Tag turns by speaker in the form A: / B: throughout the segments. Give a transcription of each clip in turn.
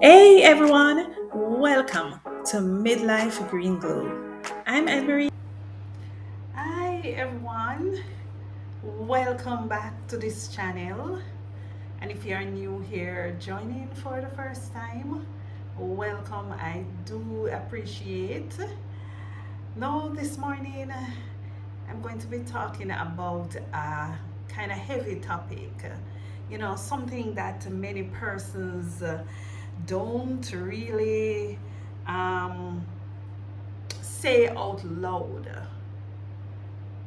A: Hey everyone, welcome to Midlife Green Glow. I'm Anne-Marie. Hi everyone, welcome back to this channel. And if you're new here joining for the first time, welcome. I do appreciate. Now this morning I'm going to be talking about a kind of heavy topic. Something that many persons don't really um, say out loud,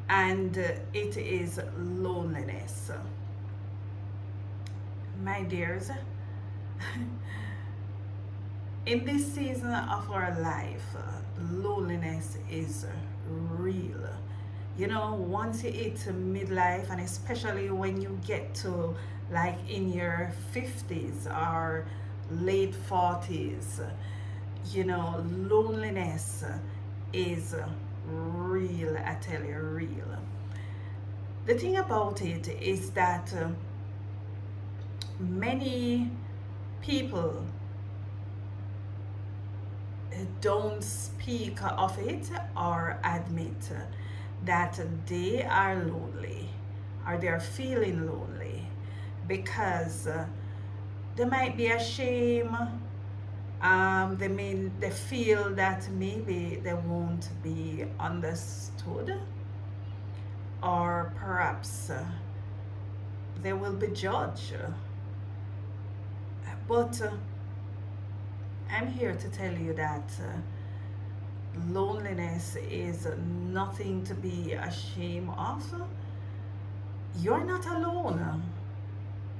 A: and it is loneliness. My dears, in this season of our life, loneliness is real. Once you hit midlife, and especially when you get to like in your 50s or late 40s, loneliness is real. I tell you, real. The thing about it is that many people don't speak of it or admit that they are lonely or they're feeling lonely because they might be ashamed. They feel that maybe they won't be understood, or perhaps they will be judged. But I'm here to tell you that loneliness is nothing to be ashamed of. You're not alone.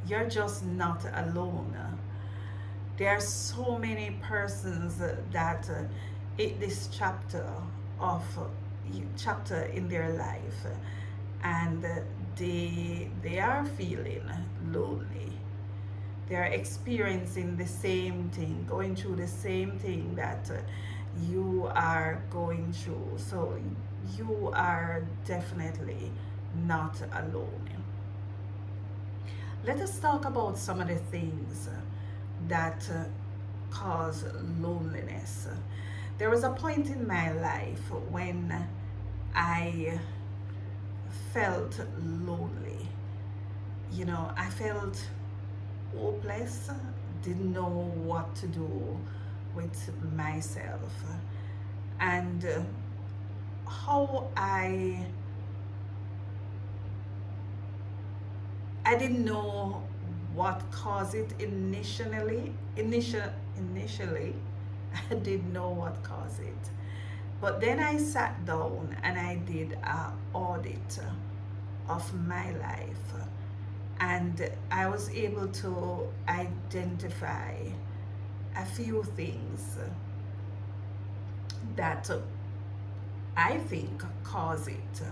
A: You're just not alone. There are so many persons that hit this of chapter in their life, and they are feeling lonely. They are experiencing the same thing, going through the same thing that you are going through. So you are definitely not alone. Let us talk about some of the things that cause loneliness. There was a point in my life when I felt lonely. I felt hopeless, didn't know what to do with myself, and how I didn't know what caused it initially. I didn't know what caused it, but then I sat down and I did an audit of my life, and I was able to identify a few things that I think cause it.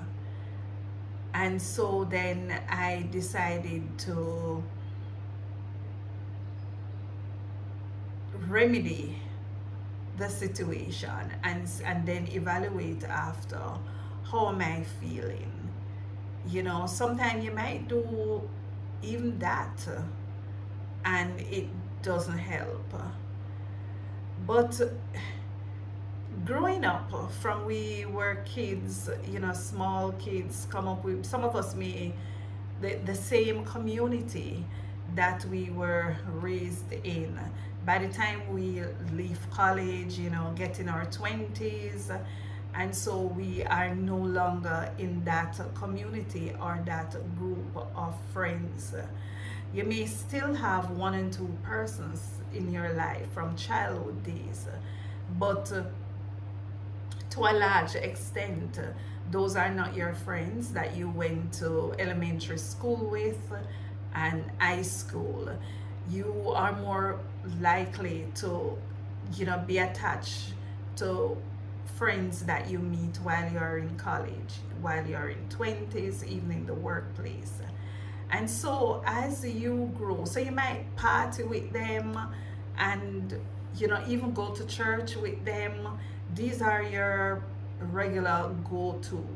A: And so then I decided to remedy the situation, and then evaluate after how am I feeling. Sometimes you might do even that and it doesn't help. But growing up, from we were kids, small kids, come up with, some of us may the same community that we were raised in. By the time we leave college, get in our 20s, and so we are no longer in that community or that group of friends. You may still have one and two persons in your life from childhood days, but to a large extent, those are not your friends that you went to elementary school with and high school. You are more likely to, be attached to friends that you meet while you're in college, while you're in 20s, even in the workplace. And so as you grow, so you might party with them and, even go to church with them. These are your regular go-to,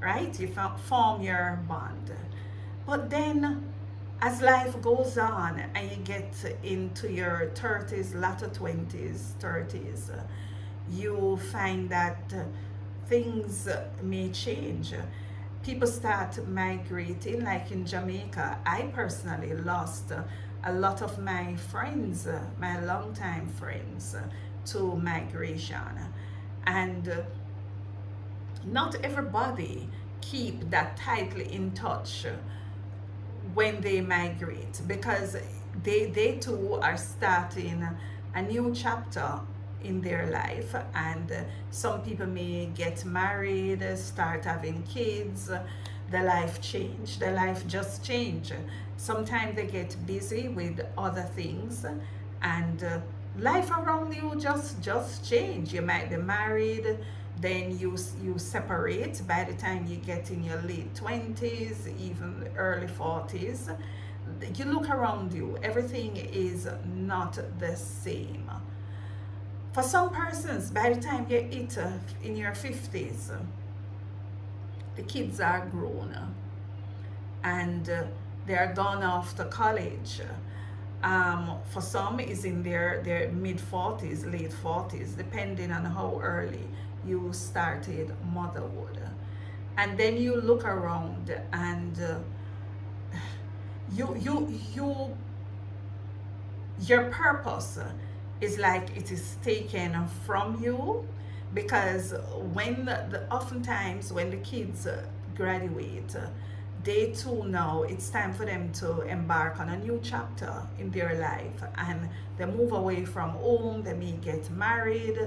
A: right? You form your bond. But then As life goes on and you get into your 30s, latter 20s, 30s, you find that things may change. People start migrating, like in Jamaica. I personally lost a lot of my friends, my longtime friends, to migration. And not everybody keep that tightly in touch when they migrate, because they too are starting a new chapter in their life, and some people may get married, start having kids, the life change, the life just change. Sometimes they get busy with other things, and life around you just change. You might be married, then you separate by the time you get in your late 20s, even early 40s. You look around you, everything is not the same. For some persons, by the time you hit in your 50s, the kids are grown, and they are gone off to college. For some, is in their mid 40s, late 40s, depending on how early you started motherhood. And then you look around, and you your purpose is like it is taken from you, because oftentimes when the kids graduate, they too know it's time for them to embark on a new chapter in their life, and they move away from home, they may get married,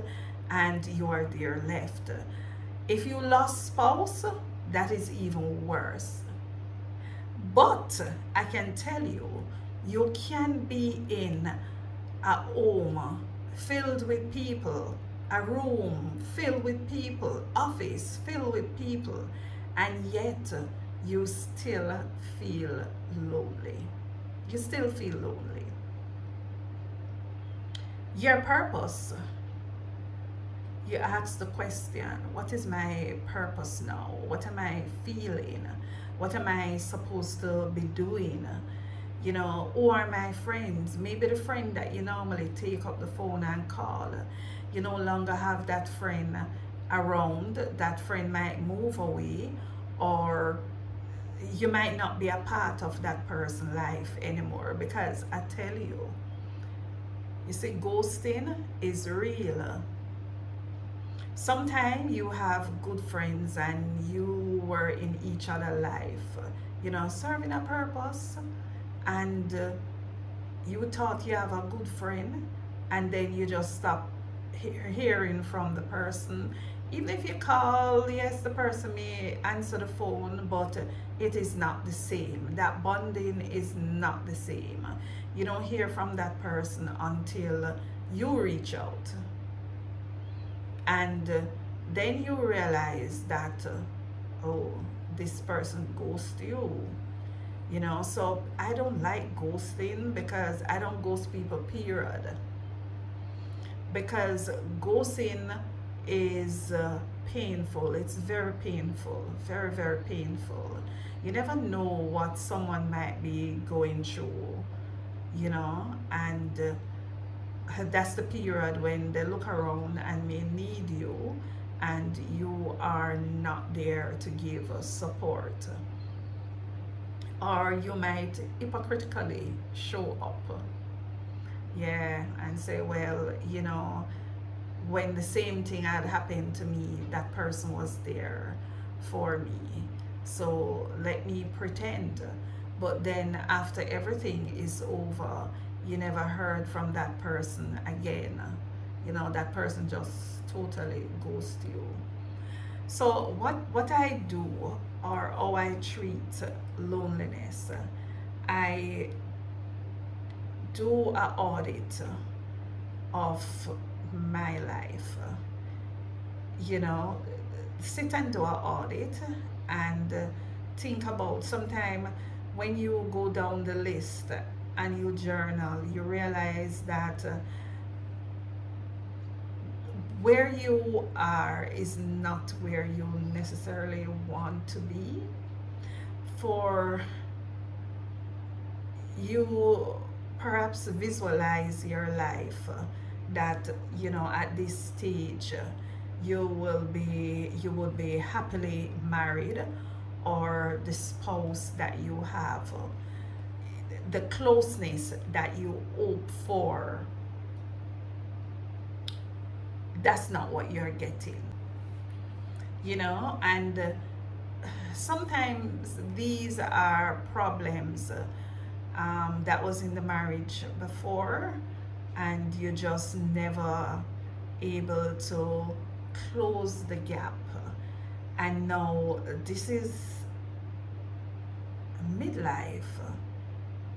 A: and you are there left. If you lost spouse, that is even worse. But I can tell you, you can be in a home filled with people, a room filled with people, office filled with people, and yet you still feel lonely. You still feel lonely. Your purpose, you ask the question, what is my purpose now? What am I feeling? What am I supposed to be doing? You know, who are my friends? Maybe the friend that you normally take up the phone and call, you no longer have that friend around. That friend might move away, or you might not be a part of that person's life anymore. Because I tell you see, ghosting is real. Sometimes you have good friends and you were in each other's life, you know, serving a purpose, and you thought you have a good friend, and then you just stop hearing from the person. Even if you call, yes, the person may answer the phone, but it is not the same. That bonding is not the same. You don't hear from that person until you reach out, and then you realize that oh, this person ghosts you, you know. So I don't like ghosting, because I don't ghost people, period. Because ghosting is painful. It's very painful, very very painful. You never know what someone might be going through, you know, and that's the period when they look around and may need you, and you are not there to give support, or you might hypocritically show up, yeah, and say, well, you know, when the same thing had happened to me, that person was there for me, so let me pretend. But then after everything is over, you never heard from that person again. You know, that person just totally ghosts you. So what I do, or how I treat loneliness, I do an audit of my life. You know, sit and do an audit, and think about, sometime when you go down the list and you journal, you realize that where you are is not where you necessarily want to be. For you perhaps visualize your life, that at this stage you would be happily married, or the spouse that you have, the closeness that you hope for, that's not what you're getting. And sometimes these are problems that was in the marriage before, and you just never able to close the gap. And now this is midlife,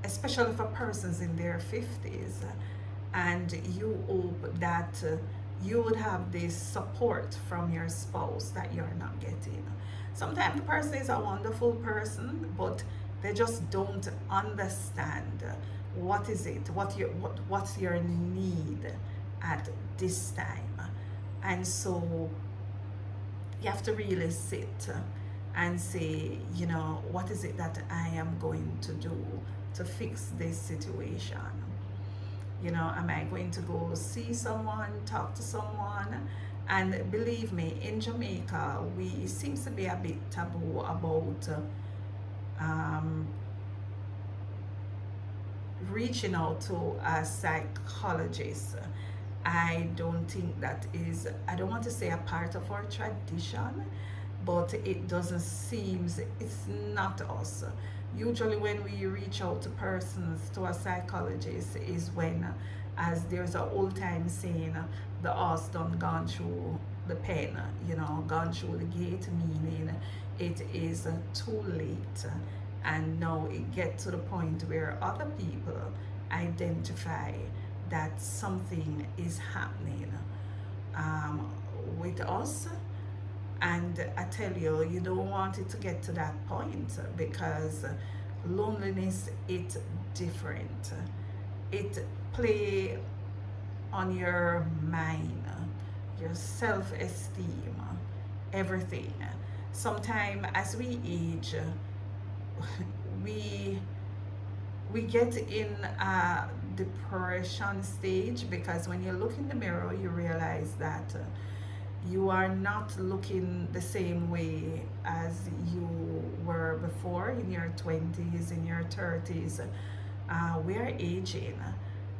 A: especially if a person's in their 50s, and you hope that you would have this support from your spouse that you're not getting. Sometimes the person is a wonderful person, but they just don't understand what is it, what's your need at this time. And so you have to really sit and say, what is it that I am going to do to fix this situation? Am I going to go see someone, talk to someone? And believe me, in Jamaica, it seems to be a bit taboo about um, reaching out to a psychologist. I don't think that is, I don't want to say a part of our tradition, but it doesn't seem, it's not us. Usually when we reach out to persons, to a psychologist, is when, as there's an old time saying, the horse done gone through the pen, gone through the gate, meaning it is too late. And now it gets to the point where other people identify that something is happening with us. And I tell you, you don't want it to get to that point, because loneliness is different. It play on your mind, your self-esteem, everything. Sometimes as we age, we we get in a depression stage, because when you look in the mirror you realize that you are not looking the same way as you were before, in your 20s, in your 30s. We are aging,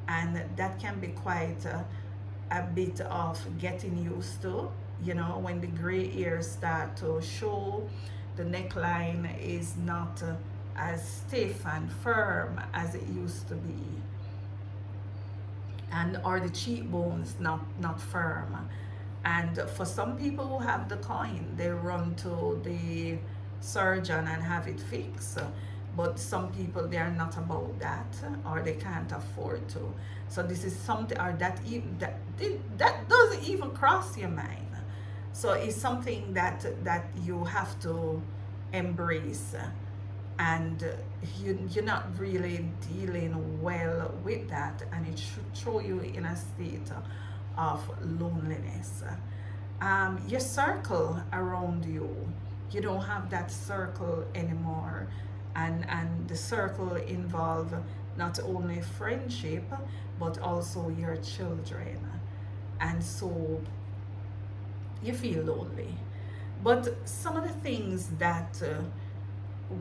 A: and that can be quite a bit of getting used to. When the gray hairs start to show, the neckline is not as stiff and firm as it used to be, and or the cheekbones not firm. And for some people who have the coin, they run to the surgeon and have it fixed. But some people, they are not about that, or they can't afford to. So this is something, or that doesn't even cross your mind. So it's something that you have to embrace, and you're not really dealing well with that, and it should throw you in a state of loneliness. Your circle around you, you don't have that circle anymore, and the circle involve not only friendship but also your children, and so you feel lonely. But some of the things that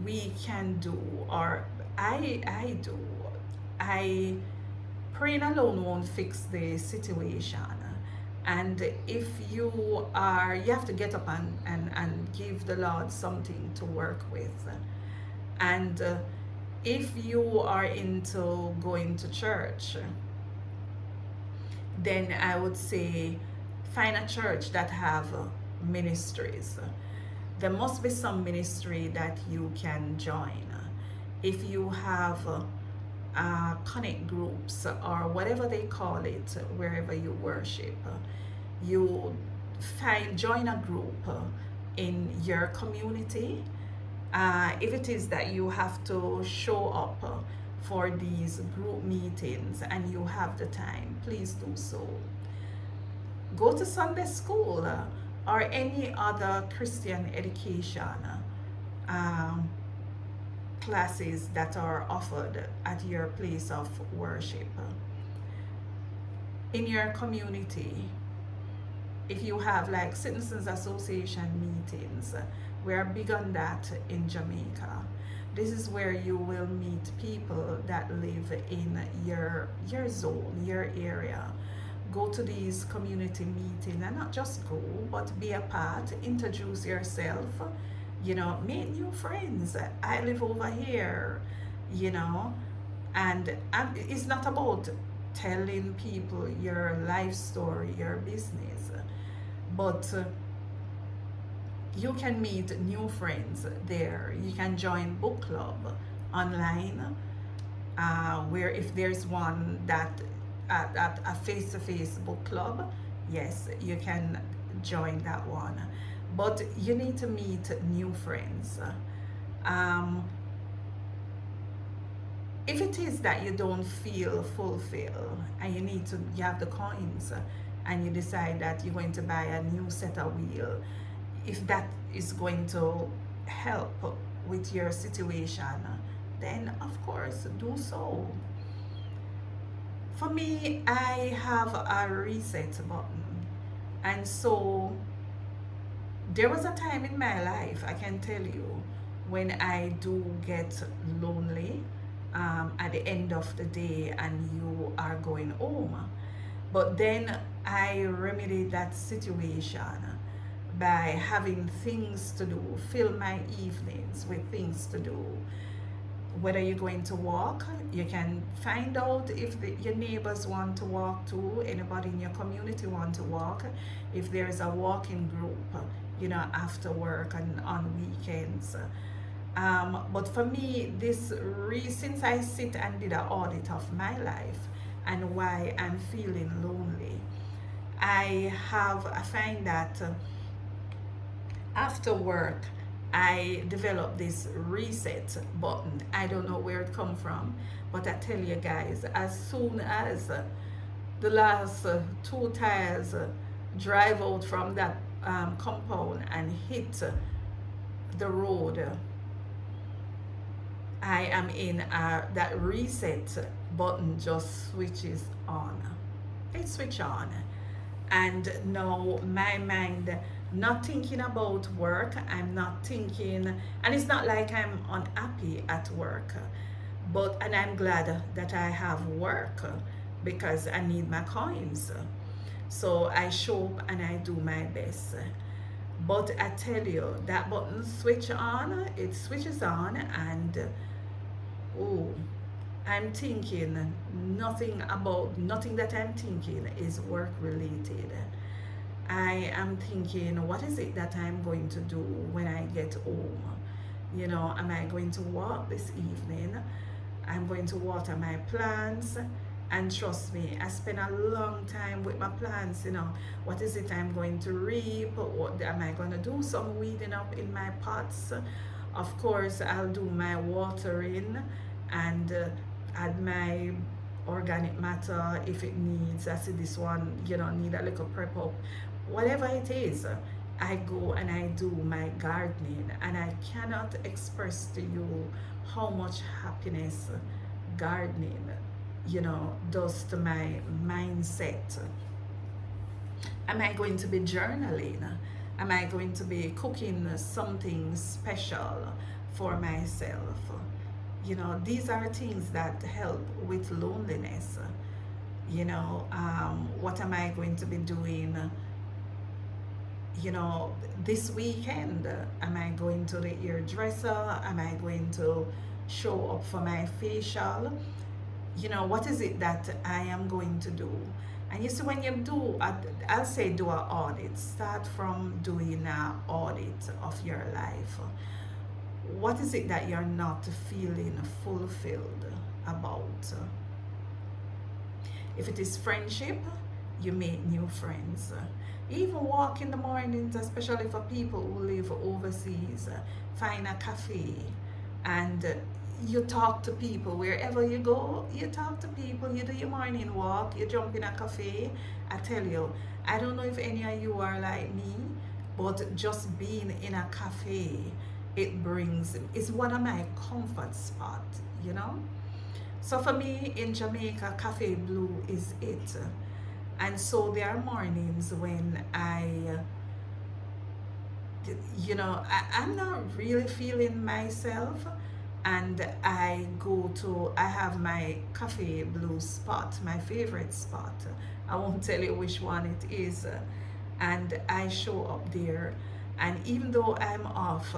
A: we can do, or I do, I praying alone won't fix the situation. And if you have to get up and give the Lord something to work with. And if you are into going to church, then I would say find a church that have ministries. There must be some ministry that you can join. If you have connect groups, or whatever they call it, wherever you worship, you join a group in your community. If it is that you have to show up for these group meetings and you have the time, please do so. Go to Sunday school or any other Christian education classes that are offered at your place of worship. In your community, if you have like citizens association meetings, we are big on that in Jamaica. This is where you will meet people that live in your zone, your area. Go to these community meetings and not just go, but be a part, introduce yourself, make new friends. I live over here, you know, and it's not about telling people your life story, your business, but you can meet new friends there. You can join book club online, where if there's one that at a face-to-face book club, yes, you can join that one. But you need to meet new friends. Um, if it is that you don't feel fulfilled and you have the coins and you decide that you're going to buy a new set of wheel, if that is going to help with your situation, then of course do so. For me, I have a reset button, and so there was a time in my life, I can tell you, when I do get lonely at the end of the day and you are going home. But then I remedied that situation by having things to do, fill my evenings with things to do. Whether you're going to walk, you can find out if your neighbors want to walk too, anybody in your community want to walk, if there is a walking group, after work and on weekends. But for me, since I sit and did an audit of my life and why I'm feeling lonely, I find that after work, I developed this reset button. I don't know where it come from, but I tell you guys, as soon as the last two tires drive out from that compound and hit the road, I am in that reset button just switches on. It switch on, and now my mind not thinking about work. I'm not thinking, and it's not like I'm unhappy at work, and I'm glad that I have work because I need my coins. So I show up and I do my best. But I tell you, that button switch on, it switches on, and oh, I'm thinking nothing that I'm thinking is work related. I am thinking, what is it that I'm going to do when I get home? Am I going to walk this evening? I'm going to water my plants. And trust me, I spend a long time with my plants. What is it I'm going to reap? What am I going to do? Some weeding up in my pots. Of course, I'll do my watering and add my organic matter if it needs. I see this one, need a little prep up. Whatever it is, I go and I do my gardening, and I cannot express to you how much happiness gardening, does to my mindset. Am I going to be journaling? Am I going to be cooking something special for myself? These are things that help with loneliness. What am I going to be doing? This weekend, am I going to the hairdresser? Am I going to show up for my facial? What is it that I am going to do? And you see, when you do, I'll say do an audit. Start from doing an audit of your life. What is it that you're not feeling fulfilled about? If it is friendship, you make new friends. Even walk in the mornings, especially for people who live overseas, find a cafe and you talk to people. Wherever you go, you talk to people. You do your morning walk, you jump in a cafe. I tell you, I don't know if any of you are like me, but just being in a cafe, it's one of my comfort spot, you know. So for me in Jamaica, Cafe Blue is it. And so there are mornings when I'm not really feeling myself, and I have my Cafe Blue spot, my favorite spot. I won't tell you which one it is. And I show up there, and even though I'm off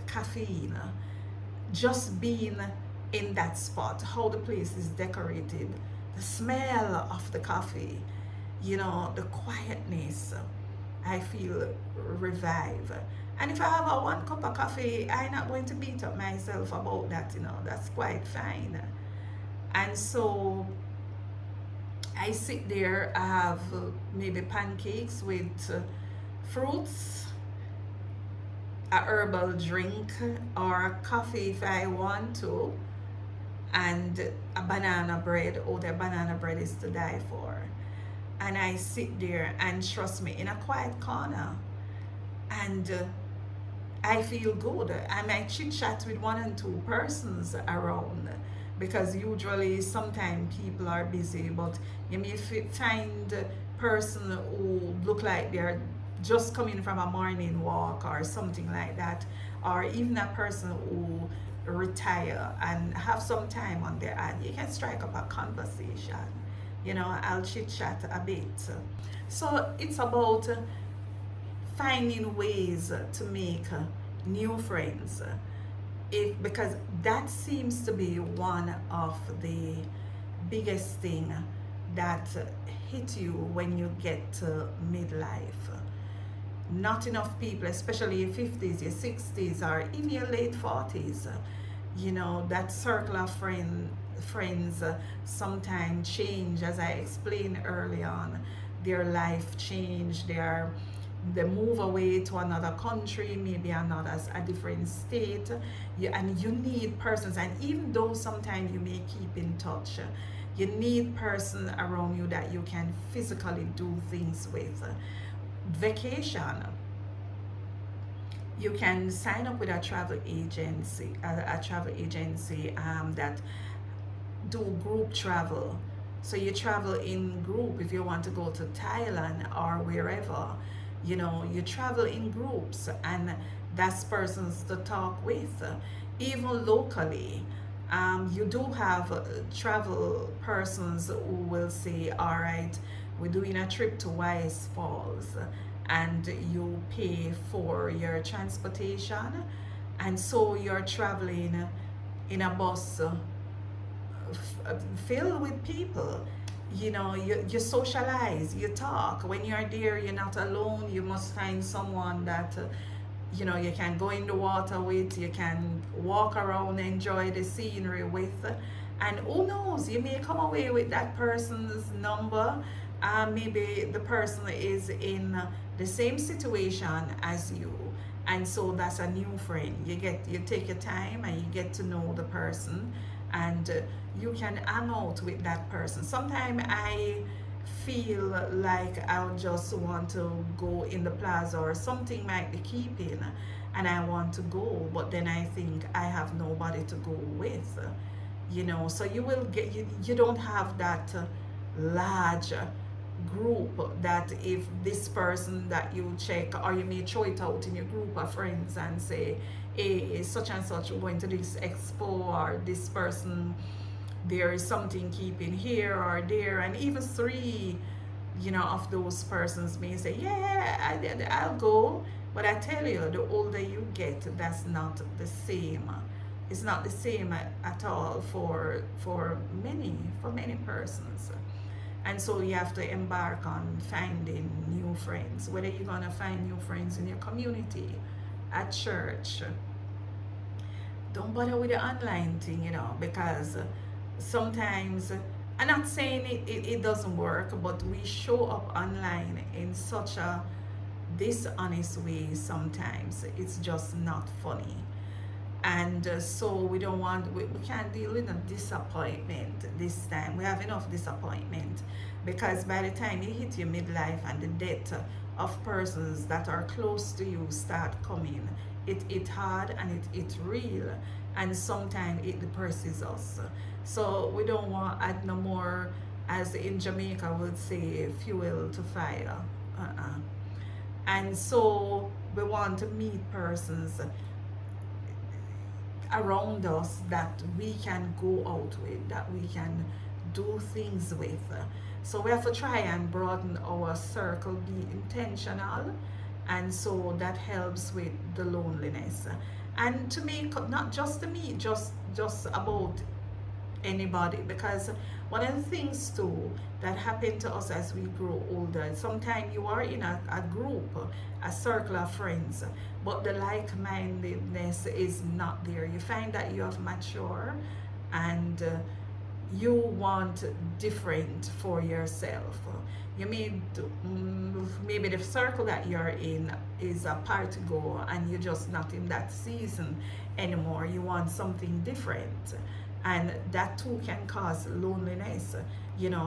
A: caffeine, just being in that spot, how the place is decorated, the smell of the coffee, the quietness, I feel revived. And if I have a one cup of coffee, I'm not going to beat up myself about that, that's quite fine. And so I sit there, I have maybe pancakes with fruits, a herbal drink, or a coffee if I want to, and a banana bread. Oh, the banana bread is to die for. And I sit there, and trust me, in a quiet corner, and I feel good. I might chit chat with one and two persons around, because usually sometimes people are busy, but you may find a person who look like they're just coming from a morning walk or something like that, or even a person who retire and have some time on their hand. You can strike up a conversation. I'll chit chat a bit. So it's about finding ways to make new friends. Because that seems to be one of the biggest thing that hit you when you get to midlife. Not enough people, especially your 50s, your 60s, or in your late 40s, that circle of friends sometimes change, as I explained early on. Their life change, they move away to another country, maybe a different state, and you need persons. And even though sometimes you may keep in touch, you need person around you that you can physically do things with. Vacation, you can sign up with a travel agency, that do group travel. So you travel in group. If you want to go to Thailand or wherever, you travel in groups, and that's persons to talk with. Even locally, you do have travel persons who will say, all right, we're doing a trip to Wise Falls, and you pay for your transportation, and so you're traveling in a bus filled with people. You socialize, you talk. When you're there, you're not alone. You must find someone that you can go in the water with, you can walk around, enjoy the scenery with. And who knows, you may come away with that person's number. Maybe the person is in the same situation as you, and so that's a new friend. You take your time, and you get to know the person, and you can hang out with that person. Sometimes I feel like I'll just want to go in the plaza, or something might be keeping, and I want to go, but then I think I have nobody to go with. So you don't have that large group, that if this person that you check, or you may throw it out in your group of friends and say, hey, such and such, we're going to this expo, or this person, there is something keeping here or there, and even three of those persons may say, yeah, I'll go. But I tell you, the older you get, that's not the same. It's not the same at all for many persons. And so you have to embark on finding new friends, whether you're going to find new friends in your community, at church. Don't bother with the online thing, because sometimes, I'm not saying it doesn't work, but we show up online in such a dishonest way sometimes. It's just not funny. And so we can't deal with a disappointment this time. We have enough disappointment, because by the time you hit your midlife and the death of persons that are close to you start coming, It hard and it's real, and sometimes it depresses us. So we don't want add no more, as in Jamaica would say, fuel to fire. Uh-uh. And so we want to meet persons around us that we can go out with, that we can do things with. So we have to try and broaden our circle, be intentional, and so that helps with the loneliness. And to me, not just to me, just about anybody, because one of the things too that happen to us as we grow older, sometimes you are in a group, a circle of friends, but the like-mindedness is not there. You find that you have mature, and you want different for yourself. You may maybe the circle that you're in is a party goer and you're just not in that season anymore. You want something different, and that too can cause loneliness.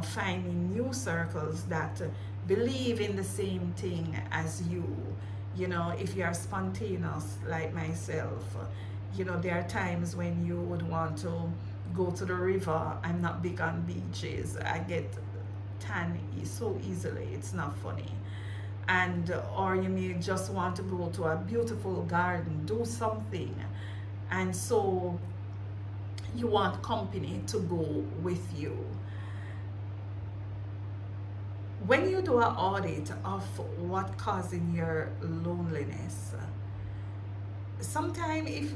A: Finding new circles that believe in the same thing as you. If you are spontaneous like myself, there are times when you would want to go to the river. I'm not big on beaches. I get tan so easily. It's not funny. And or you may just want to go to a beautiful garden, do something, and so you want company to go with you. When you do an audit of what causing your loneliness, sometimes if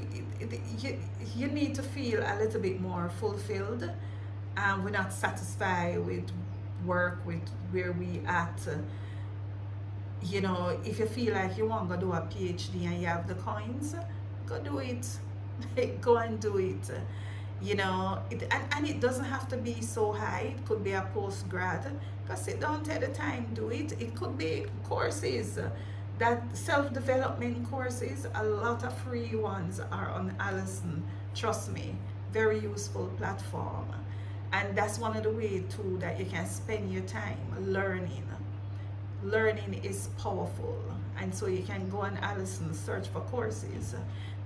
A: you need to feel a little bit more fulfilled, and we're not satisfied with work, with where we at. If you feel like you want to do a PhD and you have the coins, go do it. Go and do it. And it doesn't have to be so high. It could be a postgrad. Because sit down, take the time, do it. It could be courses, that self-development courses. A lot of free ones are on Allison. Trust me, very useful platform. And that's one of the ways too that you can spend your time learning. Learning is powerful, and so you can go on Allison, search for courses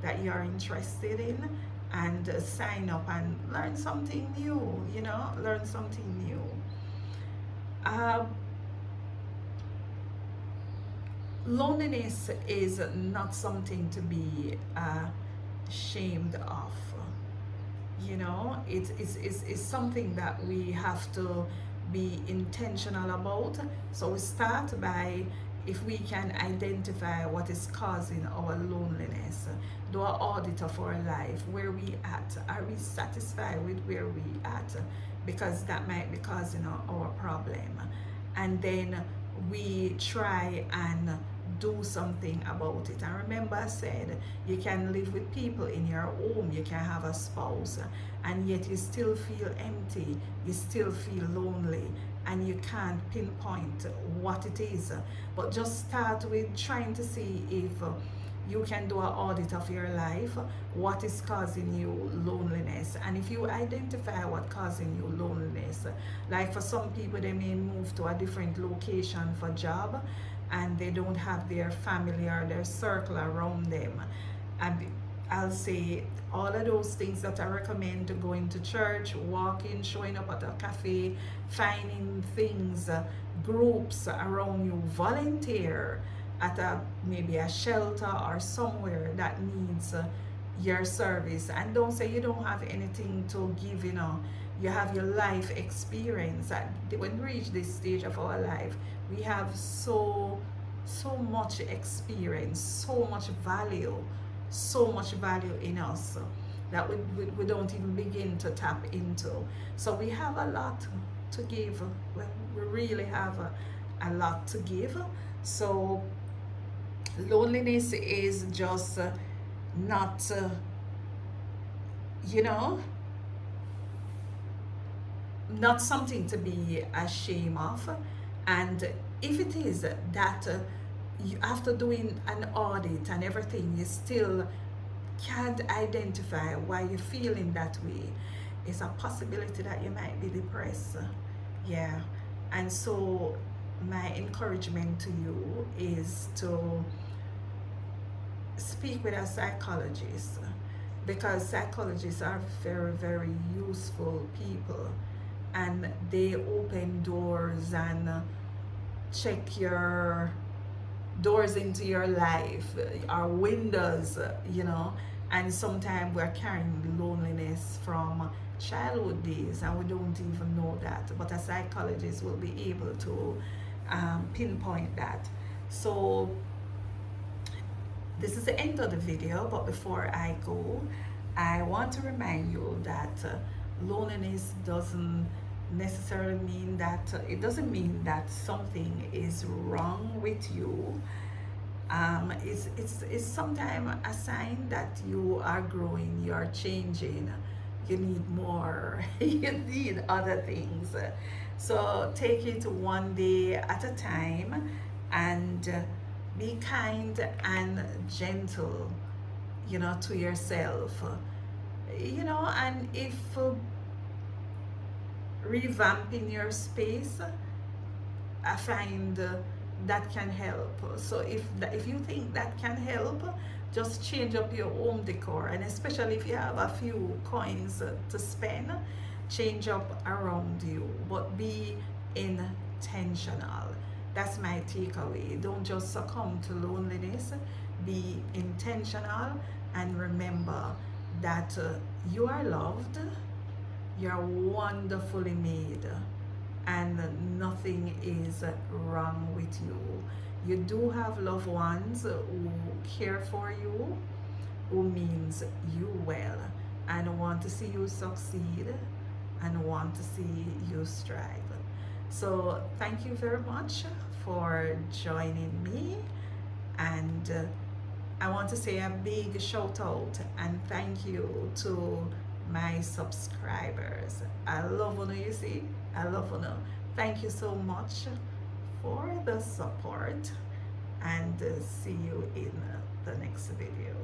A: that you're interested in, and sign up and learn something new. Learn something new. Loneliness is not something to be ashamed of. It's something that we have to be intentional about. So we start by, if we can identify what is causing our loneliness, do an audit of our life. Where we at? Are we satisfied with where we at? Because that might be causing our problem. And then we try and do something about it. And remember, I said you can live with people in your home, you can have a spouse, and yet you still feel empty, you still feel lonely, and you can't pinpoint what it is. But just start with trying to see if you can do an audit of your life, what is causing you loneliness. And if you identify what causing you loneliness, like for some people, they may move to a different location for job, and they don't have their family or their circle around them. And I'll say all of those things that I recommend: to going to church, walking, showing up at a cafe, finding things, groups around you, volunteer at maybe a shelter or somewhere that needs your service. And don't say you don't have anything to give. You have your life experience. When we reach this stage of our life, we have so much experience, so much value in us that we don't even begin to tap into. So we have a lot to give. We really have a lot to give. So loneliness is just not not something to be ashamed of. And if it is that you, after doing an audit and everything, you still can't identify why you're feeling that way, it's a possibility that you might be depressed. Yeah. And so my encouragement to you is to speak with a psychologist, because psychologists are very, very useful people, and they open doors and check your doors into your life, our windows, and sometimes we're carrying loneliness from childhood days and we don't even know that. But a psychologist will be able to pinpoint that. So, this is the end of the video, but before I go, I want to remind you that loneliness doesn't necessarily mean that it doesn't mean that something is wrong with you. It's sometimes a sign that you are growing, you are changing, you need more, you need other things. So take it one day at a time, and be kind and gentle, to yourself. And if revamping your space, I find that can help. So if you think that can help, just change up your home decor, and especially if you have a few coins to spend, change up around you, but be intentional. That's my takeaway. Don't just succumb to loneliness. Be intentional, and remember that you are loved, you're wonderfully made, and nothing is wrong with you. You do have loved ones who care for you, who means you well, and want to see you succeed, and want to see you strive. So thank you very much for joining me, and I want to say a big shout out and thank you to my subscribers. I love you, you see. I love you. Thank you so much for the support, and see you in the next video.